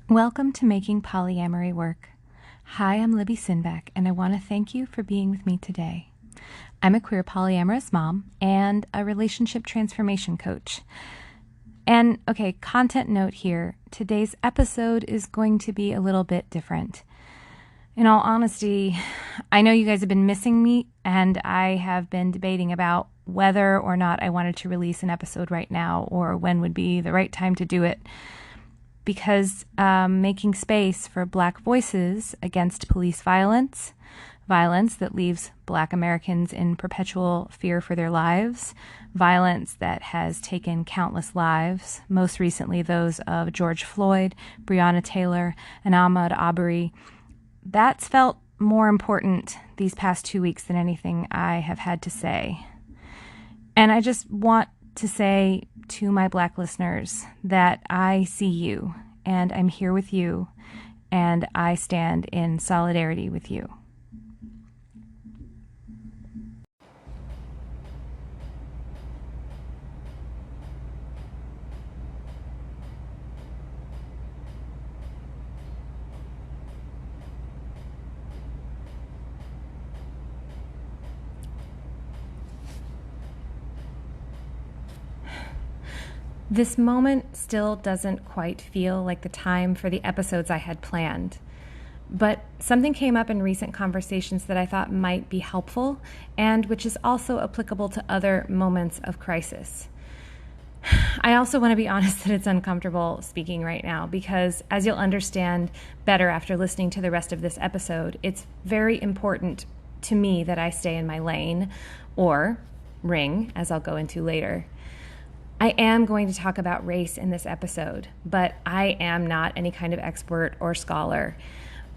Welcome to Making Polyamory Work. Hi, I'm Libby Sinbeck, and I want to thank you for being with me today. I'm a queer polyamorous mom and a relationship transformation coach. And okay, content note here, today's episode is going to be a little bit different. In all honesty, I know you guys have been missing me, and I have been debating about whether or not I wanted to release an episode right now or when would be the right time to do it. Because making space for Black voices against police violence that leaves Black Americans in perpetual fear for their lives, violence that has taken countless lives, most recently those of George Floyd, Breonna Taylor, and Ahmaud Arbery, that's felt more important these past 2 weeks than anything I have had to say. And I just want to say to my Black listeners that I see you, and I'm here with you, and I stand in solidarity with you. This moment still doesn't quite feel like the time for the episodes I had planned. But something came up in recent conversations that I thought might be helpful, and which is also applicable to other moments of crisis. I also want to be honest that it's uncomfortable speaking right now because, as you'll understand better after listening to the rest of this episode, it's very important to me that I stay in my lane, or ring, as I'll go into later. I am going to talk about race in this episode, but I am not any kind of expert or scholar.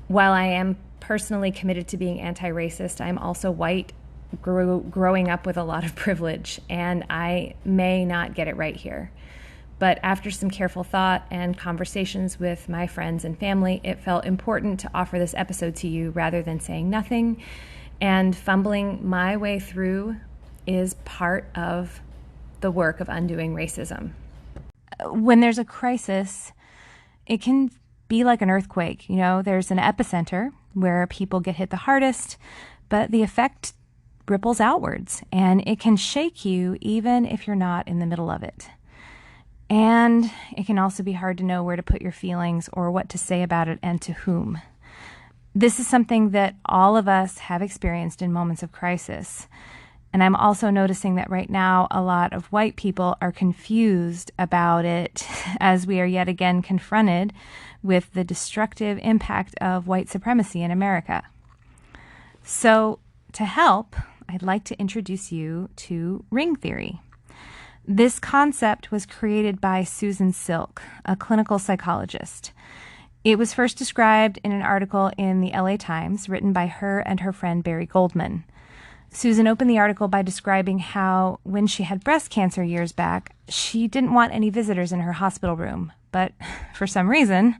While I am personally committed to being anti-racist, I'm also white, growing up with a lot of privilege, and I may not get it right here. But after some careful thought and conversations with my friends and family, it felt important to offer this episode to you rather than saying nothing. And fumbling my way through is part of the work of undoing racism. When there's a crisis, it can be like an earthquake. You know, there's an epicenter where people get hit the hardest, but the effect ripples outwards, and it can shake you even if you're not in the middle of it. And it can also be hard to know where to put your feelings or what to say about it and to whom. This is something that all of us have experienced in moments of crisis. And I'm also noticing that right now a lot of white people are confused about it as we are yet again confronted with the destructive impact of white supremacy in America. So to help, I'd like to introduce you to ring theory. This concept was created by Susan Silk, a clinical psychologist. It was first described in an article in the LA Times written by her and her friend Barry Goldman. Susan opened the article by describing how, when she had breast cancer years back, she didn't want any visitors in her hospital room. But for some reason,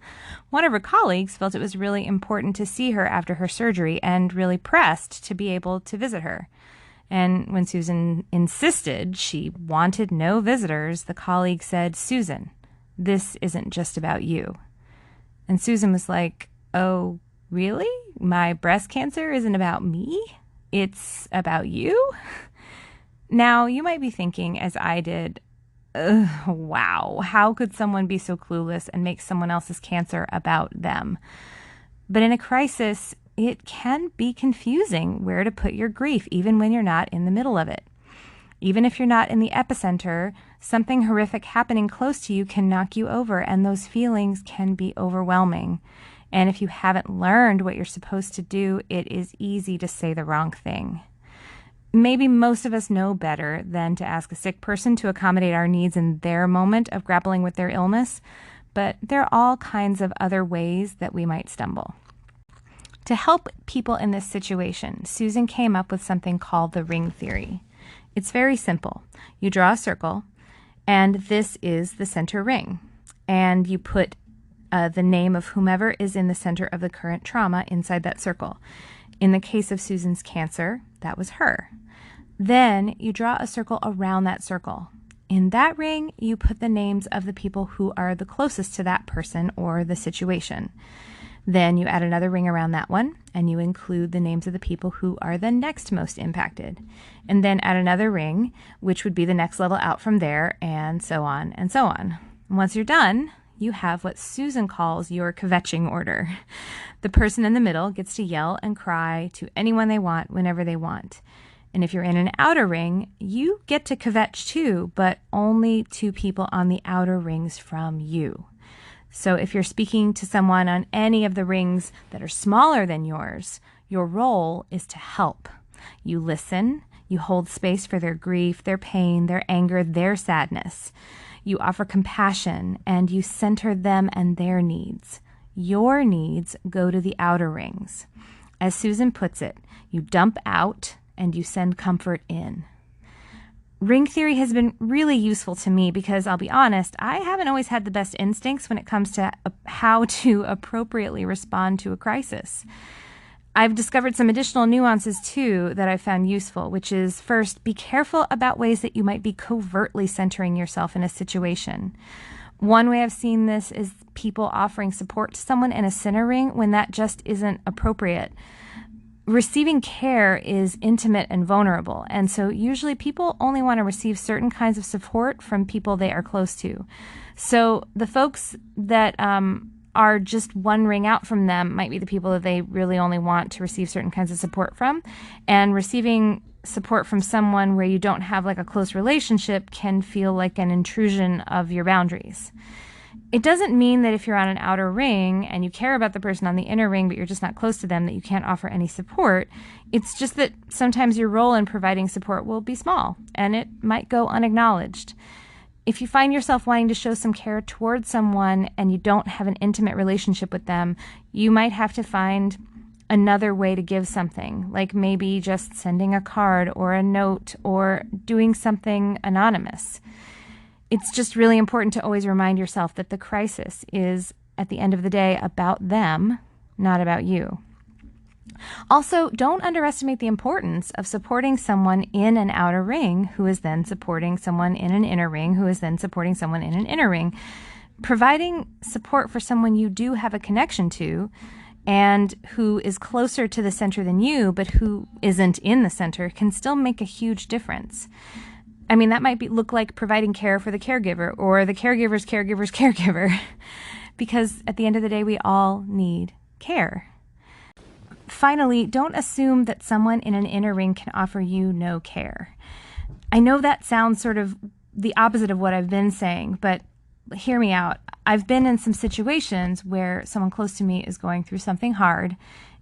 one of her colleagues felt it was really important to see her after her surgery and really pressed to be able to visit her. And when Susan insisted she wanted no visitors, the colleague said, "Susan, this isn't just about you." And Susan was like, "Oh, really? My breast cancer isn't about me? It's about you?" Now, you might be thinking, as I did, wow, how could someone be so clueless and make someone else's cancer about them? But in a crisis, it can be confusing where to put your grief, even when you're not in the middle of it. Even if you're not in the epicenter, something horrific happening close to you can knock you over, and those feelings can be overwhelming. And if you haven't learned what you're supposed to do, it is easy to say the wrong thing. Maybe most of us know better than to ask a sick person to accommodate our needs in their moment of grappling with their illness, but there are all kinds of other ways that we might stumble. To help people in this situation, Susan came up with something called the ring theory. It's very simple. You draw a circle, and this is the center ring. And you put the name of whomever is in the center of the current trauma inside that circle. In the case of Susan's cancer, that was her. Then you draw a circle around that circle. In that ring, you put the names of the people who are the closest to that person or the situation. Then you add another ring around that one, and you include the names of the people who are the next most impacted. And then add another ring, which would be the next level out from there, and so on and so on. And once you're done, you have what Susan calls your kvetching order. The person in the middle gets to yell and cry to anyone they want whenever they want. And if you're in an outer ring, you get to kvetch too, but only to people on the outer rings from you. So if you're speaking to someone on any of the rings that are smaller than yours, your role is to help. You listen, you hold space for their grief, their pain, their anger, their sadness. You offer compassion, and you center them and their needs. Your needs go to the outer rings. As Susan puts it, you dump out and you send comfort in. Ring theory has been really useful to me because, I'll be honest, I haven't always had the best instincts when it comes to how to appropriately respond to a crisis. I've discovered some additional nuances too that I found useful, which is, first, be careful about ways that you might be covertly centering yourself in a situation. One way I've seen this is people offering support to someone in a center ring when that just isn't appropriate. Receiving care is intimate and vulnerable, and so usually people only want to receive certain kinds of support from people they are close to. So the folks that are just one ring out from them might be the people that they really only want to receive certain kinds of support from, and receiving support from someone where you don't have like a close relationship can feel like an intrusion of your boundaries. It doesn't mean that if you're on an outer ring and you care about the person on the inner ring, but you're just not close to them, that you can't offer any support. It's just that sometimes your role in providing support will be small, and it might go unacknowledged. If you find yourself wanting to show some care towards someone and you don't have an intimate relationship with them, you might have to find another way to give something, like maybe just sending a card or a note or doing something anonymous. It's just really important to always remind yourself that the crisis is, at the end of the day, about them, not about you. Also, don't underestimate the importance of supporting someone in an outer ring who is then supporting someone in an inner ring who is then supporting someone in an inner ring. Providing support for someone you do have a connection to and who is closer to the center than you, but who isn't in the center, can still make a huge difference. I mean, that might look like providing care for the caregiver or the caregiver's caregiver's caregiver, because at the end of the day, we all need care. Finally, don't assume that someone in an inner ring can offer you no care. I know that sounds sort of the opposite of what I've been saying, but hear me out. I've been in some situations where someone close to me is going through something hard,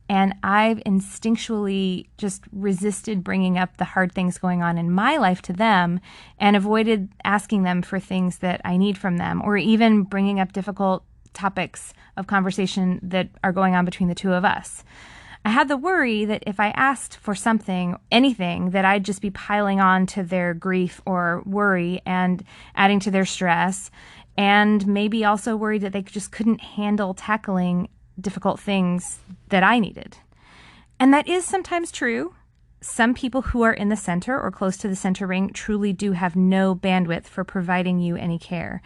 and I've instinctually just resisted bringing up the hard things going on in my life to them and avoided asking them for things that I need from them, or even bringing up difficult topics of conversation that are going on between the two of us. I had the worry that if I asked for something, anything, that I'd just be piling on to their grief or worry and adding to their stress, and maybe also worried that they just couldn't handle tackling difficult things that I needed. And that is sometimes true. Some people who are in the center or close to the center ring truly do have no bandwidth for providing you any care.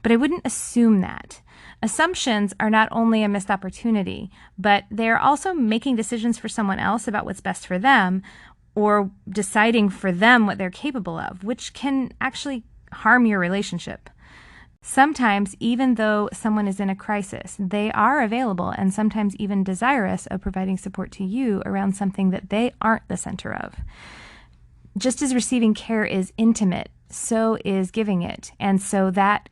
But I wouldn't assume that. Assumptions are not only a missed opportunity, but they are also making decisions for someone else about what's best for them, or deciding for them what they're capable of, which can actually harm your relationship. Sometimes, even though someone is in a crisis, they are available and sometimes even desirous of providing support to you around something that they aren't the center of. Just as receiving care is intimate, so is giving it. And so that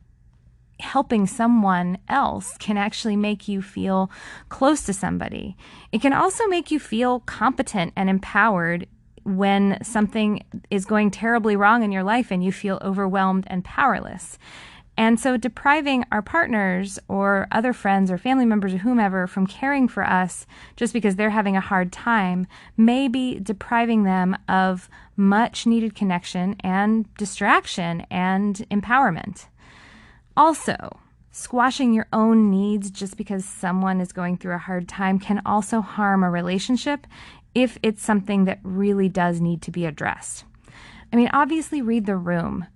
helping someone else can actually make you feel close to somebody. It can also make you feel competent and empowered when something is going terribly wrong in your life and you feel overwhelmed and powerless. And so depriving our partners or other friends or family members or whomever from caring for us just because they're having a hard time may be depriving them of much needed connection and distraction and empowerment. Also, squashing your own needs just because someone is going through a hard time can also harm a relationship if it's something that really does need to be addressed. I mean, obviously read the room.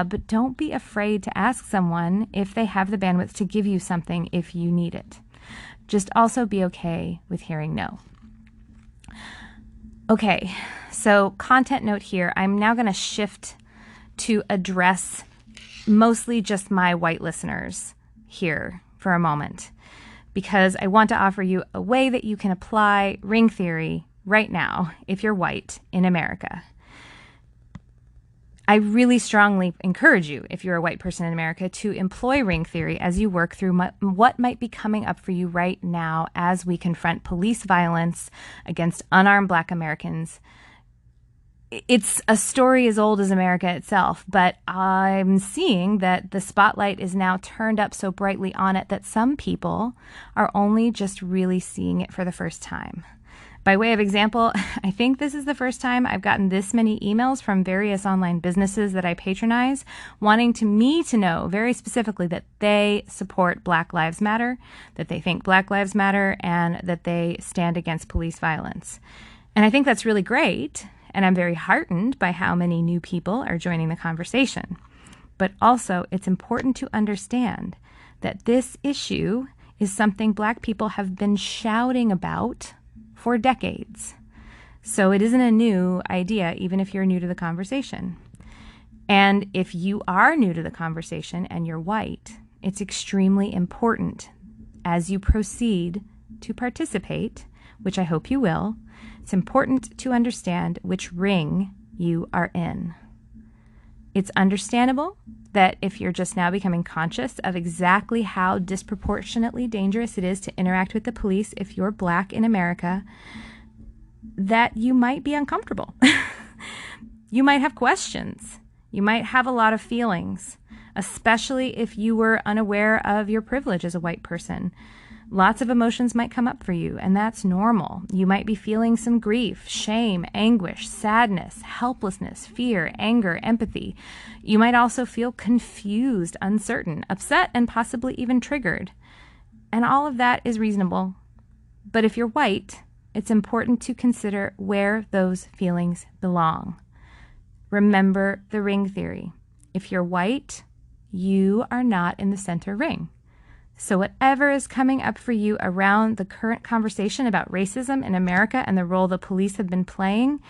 but don't be afraid to ask someone if they have the bandwidth to give you something if you need it. Just also be okay with hearing no. Okay, so content note here. I'm now going to shift to address mostly just my white listeners here for a moment, because I want to offer you a way that you can apply ring theory right now if you're white in America. I really strongly encourage you, if you're a white person in America, to employ ring theory as you work through what might be coming up for you right now as we confront police violence against unarmed Black Americans. It's a story as old as America itself, but I'm seeing that the spotlight is now turned up so brightly on it that some people are only just really seeing it for the first time. By way of example, I think this is the first time I've gotten this many emails from various online businesses that I patronize wanting me to know very specifically that they support Black Lives Matter, that they think Black Lives Matter, and that they stand against police violence. And I think that's really great, and I'm very heartened by how many new people are joining the conversation. But also, it's important to understand that this issue is something Black people have been shouting about for decades. So it isn't a new idea, even if you're new to the conversation. And if you are new to the conversation and you're white, it's extremely important as you proceed to participate, which I hope you will. It's important to understand which ring you are in. It's understandable that if you're just now becoming conscious of exactly how disproportionately dangerous it is to interact with the police if you're Black in America, that you might be uncomfortable. You might have questions. You might have a lot of feelings, especially if you were unaware of your privilege as a white person. Lots of emotions might come up for you, and that's normal. You might be feeling some grief, shame, anguish, sadness, helplessness, fear, anger, empathy. You might also feel confused, uncertain, upset, and possibly even triggered. And all of that is reasonable. But if you're white, it's important to consider where those feelings belong. Remember the ring theory. If you're white, you are not in the center ring. So whatever is coming up for you around the current conversation about racism in America and the role the police have been playing,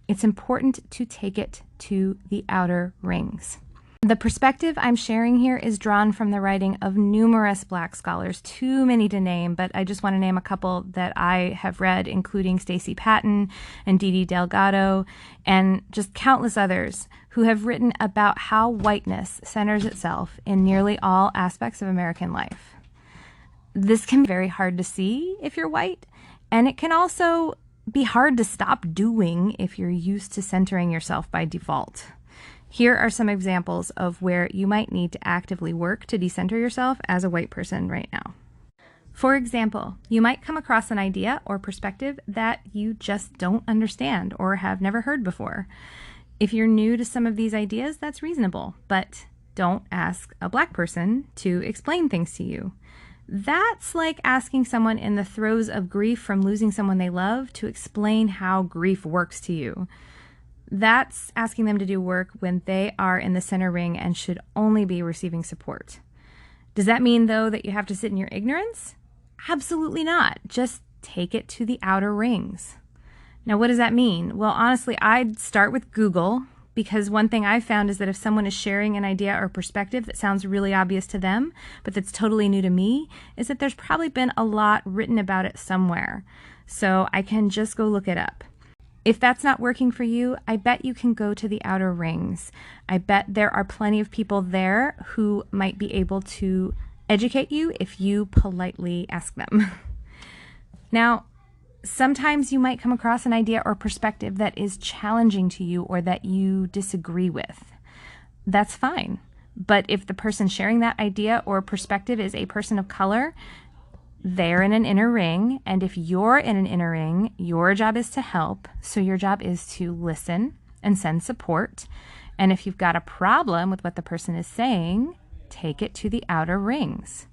it's important to take it to the outer rings. The perspective I'm sharing here is drawn from the writing of numerous Black scholars, too many to name, but I just want to name a couple that I have read, including Stacey Patton and Dee Dee Delgado, and just countless others who have written about how whiteness centers itself in nearly all aspects of American life. This can be very hard to see if you're white, and it can also be hard to stop doing if you're used to centering yourself by default. Here are some examples of where you might need to actively work to decenter yourself as a white person right now. For example, you might come across an idea or perspective that you just don't understand or have never heard before. If you're new to some of these ideas, that's reasonable, but don't ask a Black person to explain things to you. That's like asking someone in the throes of grief from losing someone they love to explain how grief works to you. That's asking them to do work when they are in the center ring and should only be receiving support. Does that mean, though, that you have to sit in your ignorance? Absolutely not. Just take it to the outer rings. Now, what does that mean? Well, honestly, I'd start with Google, because one thing I've found is that if someone is sharing an idea or perspective that sounds really obvious to them, but that's totally new to me, is that there's probably been a lot written about it somewhere. So I can just go look it up. If that's not working for you, I bet you can go to the outer rings. I bet there are plenty of people there who might be able to educate you if you politely ask them. Now, sometimes you might come across an idea or perspective that is challenging to you or that you disagree with. That's fine. But if the person sharing that idea or perspective is a person of color, they're in an inner ring. And if you're in an inner ring, your job is to help. So your job is to listen and send support. And if you've got a problem with what the person is saying, take it to the outer rings.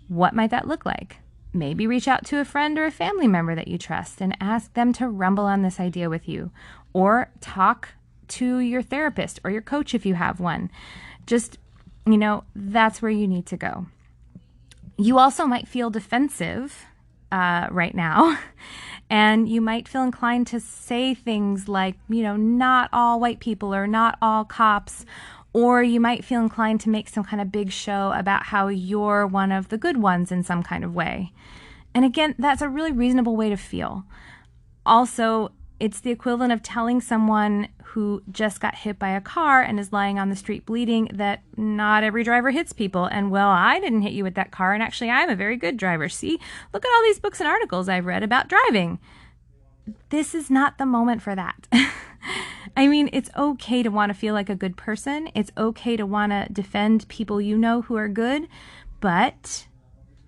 What might that look like? Maybe reach out to a friend or a family member that you trust and ask them to rumble on this idea with you, or talk to your therapist or your coach if you have one. Just, that's where you need to go. You also might feel defensive right now, and you might feel inclined to say things like, not all white people or not all cops, or you might feel inclined to make some kind of big show about how you're one of the good ones in some kind of way. And again, that's a really reasonable way to feel. Also, it's the equivalent of telling someone who just got hit by a car and is lying on the street bleeding that not every driver hits people. And, well, I didn't hit you with that car, and actually I'm a very good driver. See, look at all these books and articles I've read about driving. This is not the moment for that. I mean, it's okay to want to feel like a good person. It's okay to want to defend people who are good, but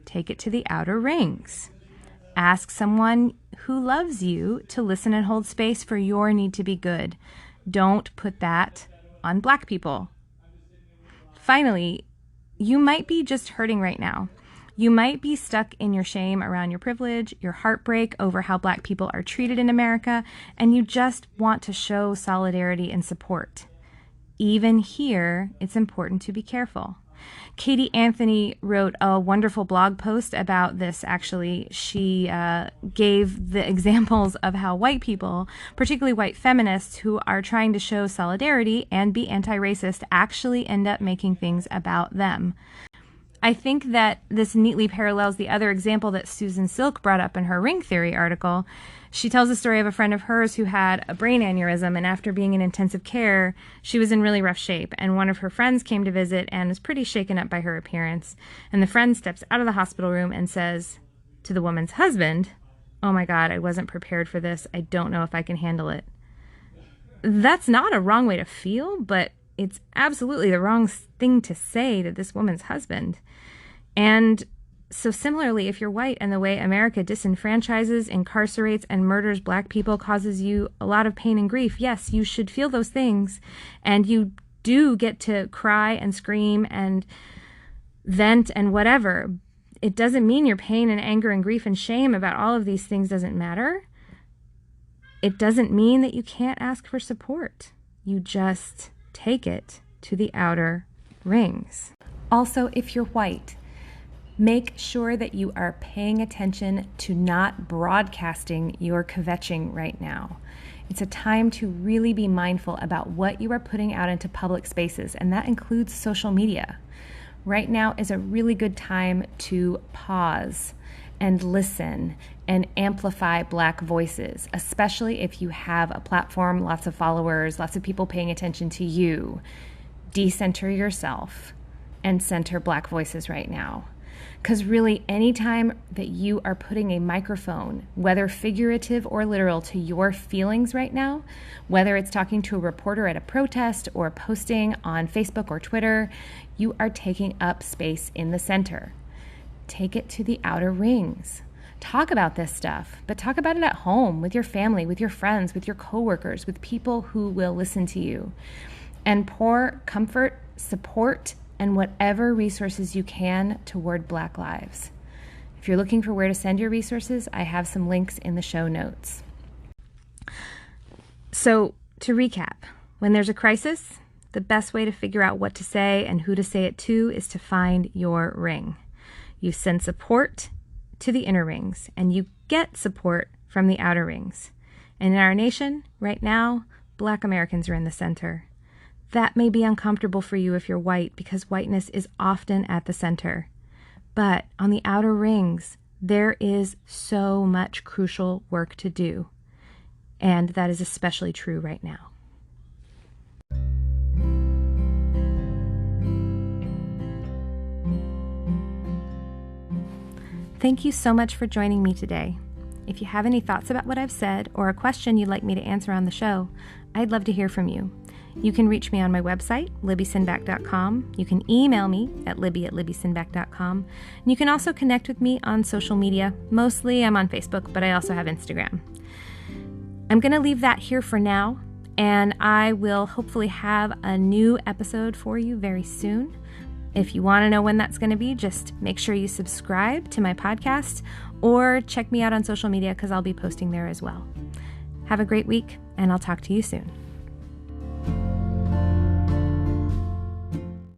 take it to the outer rings. Ask someone who loves you to listen and hold space for your need to be good. Don't put that on Black people. Finally, you might be just hurting right now. You might be stuck in your shame around your privilege, your heartbreak over how Black people are treated in America, and you just want to show solidarity and support. Even here, it's important to be careful. Katie Anthony wrote a wonderful blog post about this, actually. She gave the examples of how white people, particularly white feminists who are trying to show solidarity and be anti-racist, actually end up making things about them. I think that this neatly parallels the other example that Susan Silk brought up in her Ring Theory article. She tells the story of a friend of hers who had a brain aneurysm, and after being in intensive care, she was in really rough shape, and one of her friends came to visit and was pretty shaken up by her appearance. And the friend steps out of the hospital room and says to the woman's husband, "Oh my God, I wasn't prepared for this. I don't know if I can handle it." That's not a wrong way to feel, but it's absolutely the wrong thing to say to this woman's husband. And so similarly, if you're white and the way America disenfranchises, incarcerates, and murders Black people causes you a lot of pain and grief, yes, you should feel those things. And you do get to cry and scream and vent and whatever. It doesn't mean your pain and anger and grief and shame about all of these things doesn't matter. It doesn't mean that you can't ask for support. You just take it to the outer rings. Also, if you're white, make sure that you are paying attention to not broadcasting your kvetching right now. It's a time to really be mindful about what you are putting out into public spaces, and that includes social media. Right now is a really good time to pause and listen and amplify Black voices, especially if you have a platform, lots of followers, lots of people paying attention to you. Decenter yourself and center Black voices right now. Because really, anytime that you are putting a microphone, whether figurative or literal, to your feelings right now, whether it's talking to a reporter at a protest or posting on Facebook or Twitter, you are taking up space in the center. Take it to the outer rings. Talk about this stuff, but talk about it at home, with your family, with your friends, with your coworkers, with people who will listen to you. And pour comfort, support, and whatever resources you can toward Black lives. If you're looking for where to send your resources, I have some links in the show notes. So, to recap, when there's a crisis, the best way to figure out what to say and who to say it to is to find your ring. You send support to the inner rings, and you get support from the outer rings. And in our nation, right now, Black Americans are in the center. That may be uncomfortable for you if you're white, because whiteness is often at the center. But on the outer rings, there is so much crucial work to do. And that is especially true right now. Thank you so much for joining me today. If you have any thoughts about what I've said or a question you'd like me to answer on the show, I'd love to hear from you. You can reach me on my website, libbysinback.com. You can email me at libby@libbysinback.com. And you can also connect with me on social media. Mostly I'm on Facebook, but I also have Instagram. I'm going to leave that here for now, and I will hopefully have a new episode for you very soon. If you want to know when that's going to be, just make sure you subscribe to my podcast or check me out on social media, because I'll be posting there as well. Have a great week, and I'll talk to you soon.